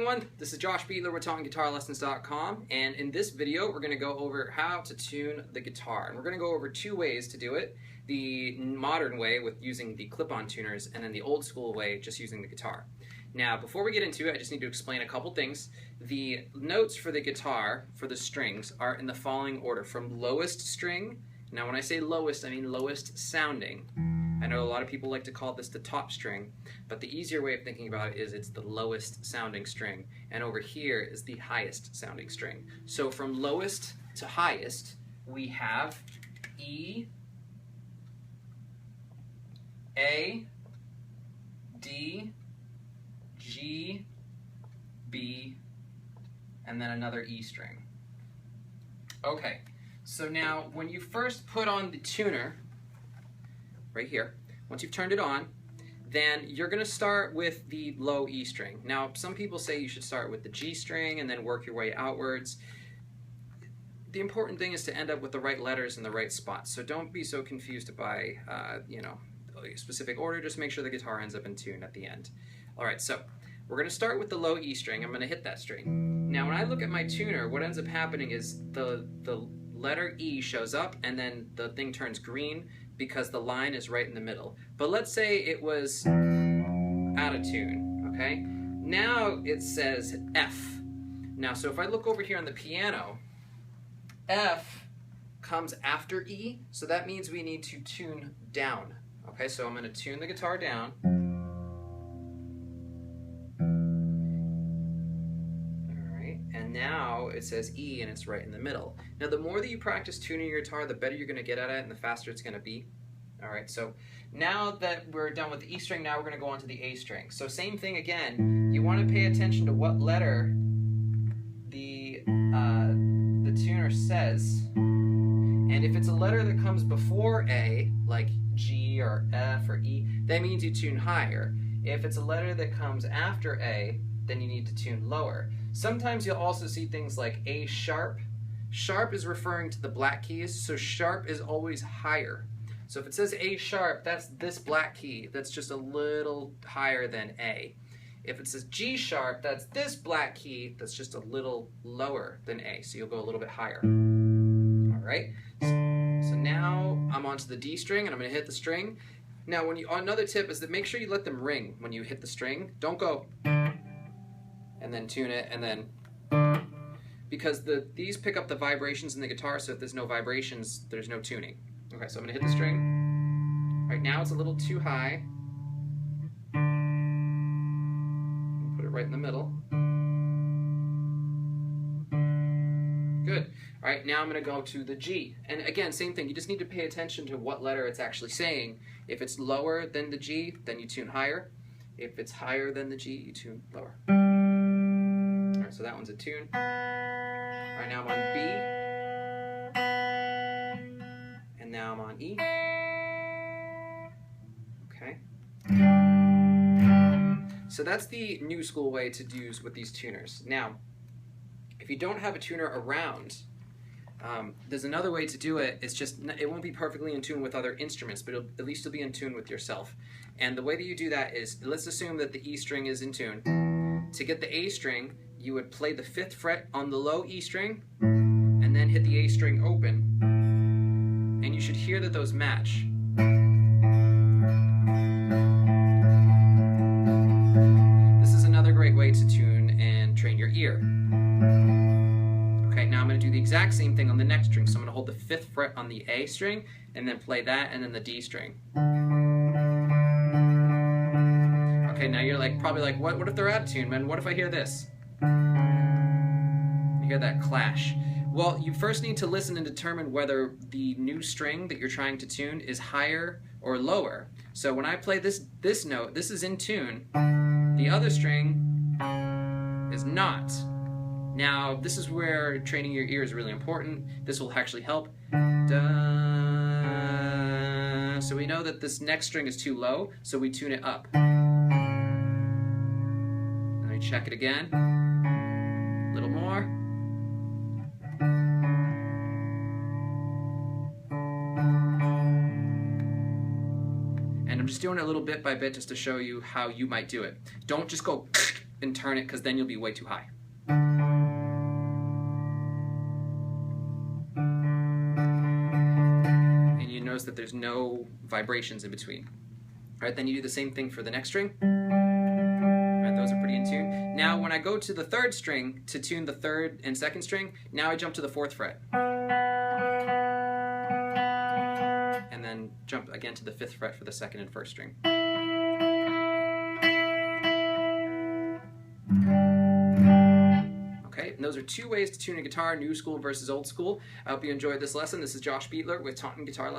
Everyone, this is Josh Beatler with TalkingGuitarLessons.com, and in this video we're going to go over how to tune the guitar. And we're going to go over two ways to do it: the modern way with using the clip-on tuners, and then the old school way just using the guitar. Now before we get into it, I just need to explain a couple things. The notes for the guitar, for the strings, are in the following order from lowest string. Now when I say lowest, I mean lowest sounding. I know a lot of people like to call this the top string, but the easier way of thinking about it is it's the lowest sounding string, and over here is the highest sounding string. So from lowest to highest, we have E, A, D, G, B, and then another E string. Okay, so now when you first put on the tuner, right here, once you've turned it on, then you're going to start with the low E string. Now, some people say you should start with the G string and then work your way outwards. The important thing is to end up with the right letters in the right spots. So don't be so confused by, a specific order. Just make sure the guitar ends up in tune at the end. All right, so we're going to start with the low E string. I'm going to hit that string. Now, when I look at my tuner, what ends up happening is the letter E shows up and then the thing turns green because the line is right in the middle. But let's say it was out of tune, okay? Now it says F. Now, so if I look over here on the piano, F comes after E, so that means we need to tune down. Okay, so I'm going to tune the guitar down. Now it says E and it's right in the middle. Now the more that you practice tuning your guitar, the better you're going to get at it and the faster it's going to be. Alright, so now that we're done with the E string, now we're going to go on to the A string. So same thing again, you want to pay attention to what letter the tuner says. And if it's a letter that comes before A, like G or F or E, that means you tune higher. If it's a letter that comes after A, then you need to tune lower. Sometimes you'll also see things like A sharp. Sharp is referring to the black keys, so sharp is always higher. So if it says A sharp, that's this black key. That's just a little higher than A. If it says G sharp, that's this black key. That's just a little lower than A, so you'll go a little bit higher. All right. So now I'm onto the D string, and I'm going to hit the string. Now, another tip is that make sure you let them ring when you hit the string. Don't go and then tune it, and then, because these pick up the vibrations in the guitar, so if there's no vibrations, there's no tuning. Okay, so I'm going to hit the string. Right now it's a little too high. Put it right in the middle. Good. All right, now I'm going to go to the G. And again, same thing, you just need to pay attention to what letter it's actually saying. If it's lower than the G, then you tune higher. If it's higher than the G, you tune lower. Alright, so that one's a tune. Alright, now I'm on B. And now I'm on E. Okay. So that's the new school way to do with these tuners. Now, if you don't have a tuner around, there's another way to do it. It's just, it won't be perfectly in tune with other instruments, but at least you'll be in tune with yourself. And the way that you do that is, let's assume that the E string is in tune. To get the A string, you would play the 5th fret on the low E string, and then hit the A string open. And you should hear that those match. This is another great way to tune and train your ear. Okay, now I'm going to do the exact same thing on the next string. So I'm going to hold the 5th fret on the A string, and then play that, and then the D string. Okay, now you're probably like, what if they're out of tune, man? What if I hear this? You hear that clash. Well, you first need to listen and determine whether the new string that you're trying to tune is higher or lower. So when I play this note, this is in tune. The other string is not. Now, this is where training your ear is really important. This will actually help. Da. So we know that this next string is too low, so we tune it up. Let me check it again. A little more. And I'm just doing it a little bit by bit just to show you how you might do it. Don't just go and turn it, because then you'll be way too high. And you notice that there's no vibrations in between. All right, then you do the same thing for the next string. All right, those are pretty in tune. Now, when I go to the third string to tune the third and second string, now I jump to the 4th fret. And then jump again to the 5th fret for the 2nd and 1st string. Okay, and those are 2 ways to tune a guitar, new school versus old school. I hope you enjoyed this lesson. This is Josh Beatler with Taunton Guitar Lessons.